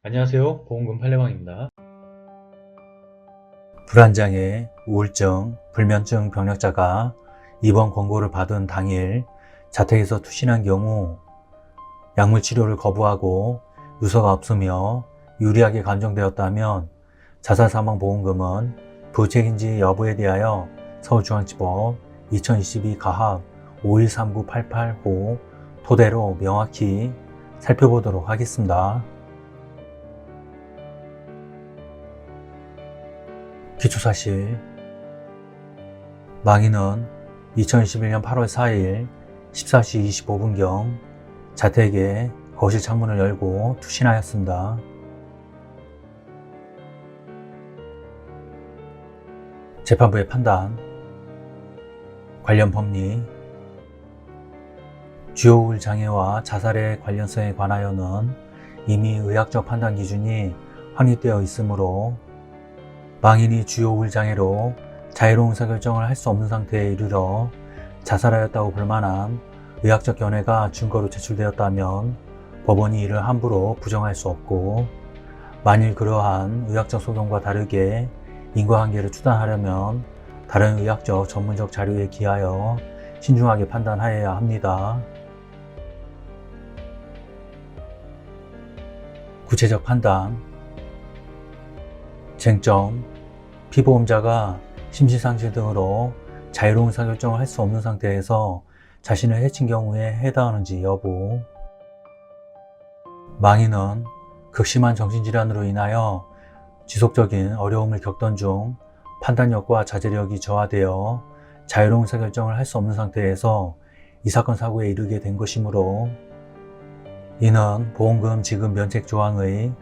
안녕하세요. 보험금 팔례방입니다. 불안장애, 우울증, 불면증 병력자가 입원 권고를 받은 당일 자택에서 투신한 경우 약물 치료를 거부하고 유서가 없으며 유리하게 간정되었다면 자살사망보험금은 부책인지 여부에 대하여 서울중앙지법 2022 가합 513988호 토대로 명확히 살펴보도록 하겠습니다. 기초사실, 망인은 2021년 8월 4일 14시 25분경 자택의 거실 창문을 열고 투신하였습니다. 재판부의 판단, 관련 법리, 주요 우울 장애와 자살의 관련성에 관하여는 이미 의학적 판단 기준이 확립되어 있으므로 망인이 주요 우울 장애로 자유로운 의사결정을 할 수 없는 상태에 이르러 자살하였다고 볼 만한 의학적 견해가 증거로 제출되었다면 법원이 이를 함부로 부정할 수 없고, 만일 그러한 의학적 소견과 다르게 인과관계를 추단하려면 다른 의학적 전문적 자료에 기하여 신중하게 판단하여야 합니다. 구체적 판단, 쟁점, 피보험자가 심신상실 등으로 자유로운 의사결정을 할 수 없는 상태에서 자신을 해친 경우에 해당하는지 여부, 망인은 극심한 정신질환으로 인하여 지속적인 어려움을 겪던 중 판단력과 자제력이 저하되어 자유로운 의사결정을 할 수 없는 상태에서 이 사건 사고에 이르게 된 것이므로, 이는 보험금 지급 면책 조항의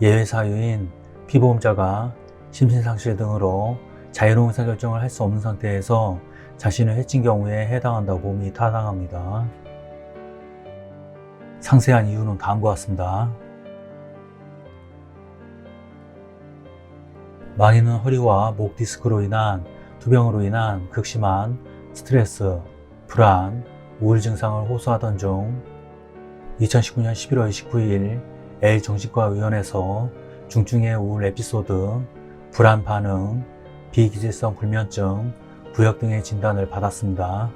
예외 사유인 피보험자가 심신상실 등으로 자유로운 의사결정을 할 수 없는 상태에서 자신을 해친 경우에 해당한다고 봄이 타당합니다. 상세한 이유는 다음과 같습니다. 망인은 허리와 목 디스크로 인한 투병으로 인한 극심한 스트레스, 불안, 우울 증상을 호소하던 중 2019년 11월 29일 L정신과의원에서 중증의 우울 에피소드, 불안 반응, 비기질성 불면증, 부역 등의 진단을 받았습니다.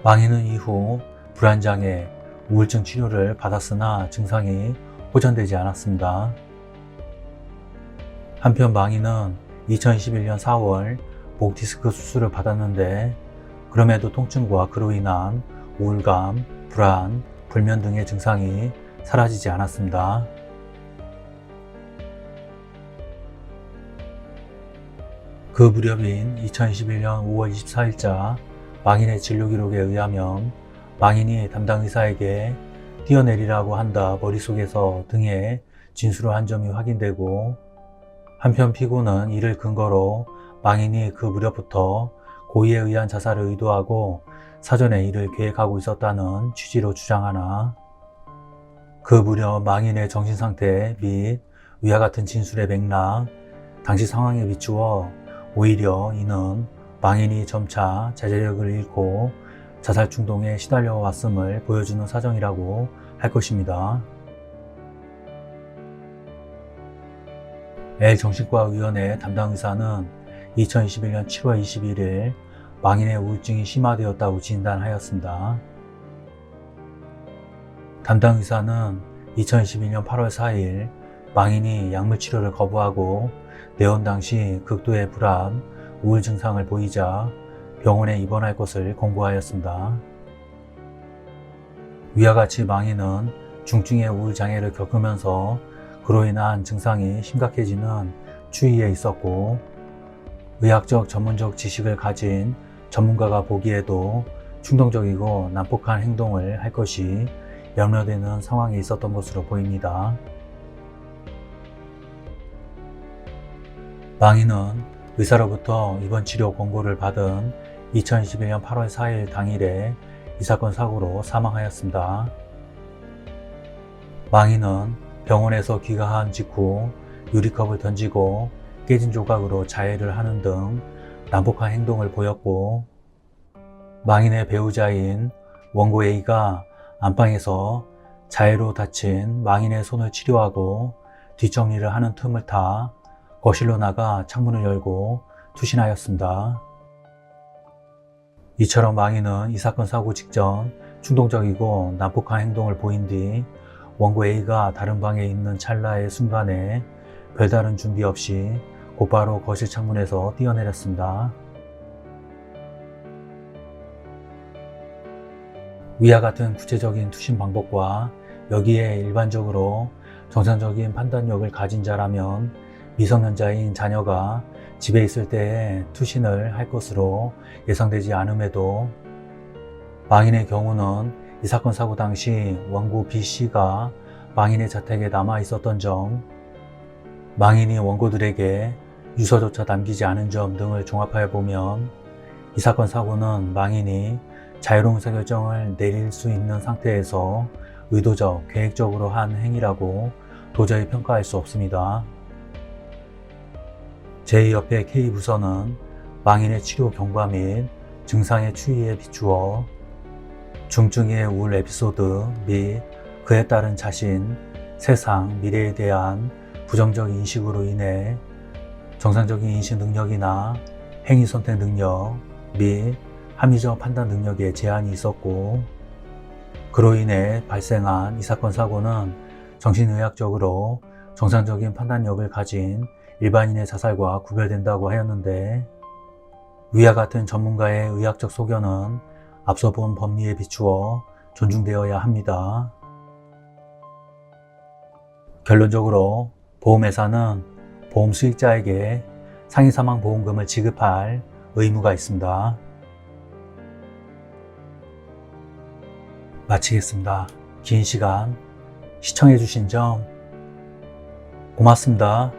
망인은 이후 불안장애, 우울증 치료를 받았으나 증상이 호전되지 않았습니다. 한편 망인은 2021년 4월 목 디스크 수술을 받았는데, 그럼에도 통증과 그로 인한 우울감, 불안, 불면 등의 증상이 사라지지 않았습니다. 그 무렵인 2021년 5월 24일자 망인의 진료기록에 의하면 망인이 담당 의사에게 뛰어내리라고 한다 머릿속에서 등의 진술을 한 점이 확인되고, 한편 피고는 이를 근거로 망인이 그 무렵부터 고의에 의한 자살을 의도하고 사전에 이를 계획하고 있었다는 취지로 주장하나, 그 무렵 망인의 정신상태 및 위와 같은 진술의 맥락, 당시 상황에 비추어 오히려 이는 망인이 점차 자제력을 잃고 자살 충동에 시달려 왔음을 보여주는 사정이라고 할 것입니다. L정신과의원의 담당 의사는 2021년 7월 21일 망인의 우울증이 심화되었다고 진단하였습니다. 담당 의사는 2022년 8월 4일 망인이 약물 치료를 거부하고 내원 당시 극도의 불안, 우울 증상을 보이자 병원에 입원할 것을 권고하였습니다. 위와 같이 망인은 중증의 우울 장애를 겪으면서 그로 인한 증상이 심각해지는 추이에 있었고, 의학적 전문적 지식을 가진 전문가가 보기에도 충동적이고 난폭한 행동을 할 것이 염려되는 상황에 있었던 것으로 보입니다. 망인은 의사로부터 입원 치료 권고를 받은 2021년 8월 4일 당일에 이 사건 사고로 사망하였습니다. 망인은 병원에서 귀가한 직후 유리컵을 던지고 깨진 조각으로 자해를 하는 등 난폭한 행동을 보였고, 망인의 배우자인 원고 A가 안방에서 자해로 다친 망인의 손을 치료하고 뒷정리를 하는 틈을 타 거실로 나가 창문을 열고 투신하였습니다. 이처럼 망인은 이 사건 사고 직전 충동적이고 난폭한 행동을 보인 뒤 원고 A가 다른 방에 있는 찰나의 순간에 별다른 준비 없이 곧바로 거실 창문에서 뛰어내렸습니다. 위와 같은 구체적인 투신 방법과 여기에 일반적으로 정상적인 판단력을 가진 자라면 미성년자인 자녀가 집에 있을 때에 투신을 할 것으로 예상되지 않음에도 망인의 경우는 이 사건 사고 당시 원고 B씨가 망인의 자택에 남아 있었던 점, 망인이 원고들에게 유서조차 남기지 않은 점 등을 종합하여 보면 이 사건 사고는 망인이 자유로운 의사결정을 내릴 수 있는 상태에서 의도적, 계획적으로 한 행위라고 도저히 평가할 수 없습니다. 제2협회 K부서는 망인의 치료 경과 및 증상의 추이에 비추어 중증의 우울 에피소드 및 그에 따른 자신, 세상, 미래에 대한 부정적 인식으로 인해 정상적인 인식 능력이나 행위 선택 능력 및 합리적 판단 능력에 제한이 있었고, 그로 인해 발생한 이 사건 사고는 정신의학적으로 정상적인 판단력을 가진 일반인의 자살과 구별된다고 하였는데, 위와 같은 전문가의 의학적 소견은 앞서 본 법리에 비추어 존중되어야 합니다. 결론적으로 보험회사는 보험 수익자에게 상해사망보험금을 지급할 의무가 있습니다. 마치겠습니다. 긴 시간 시청해주신 점 고맙습니다.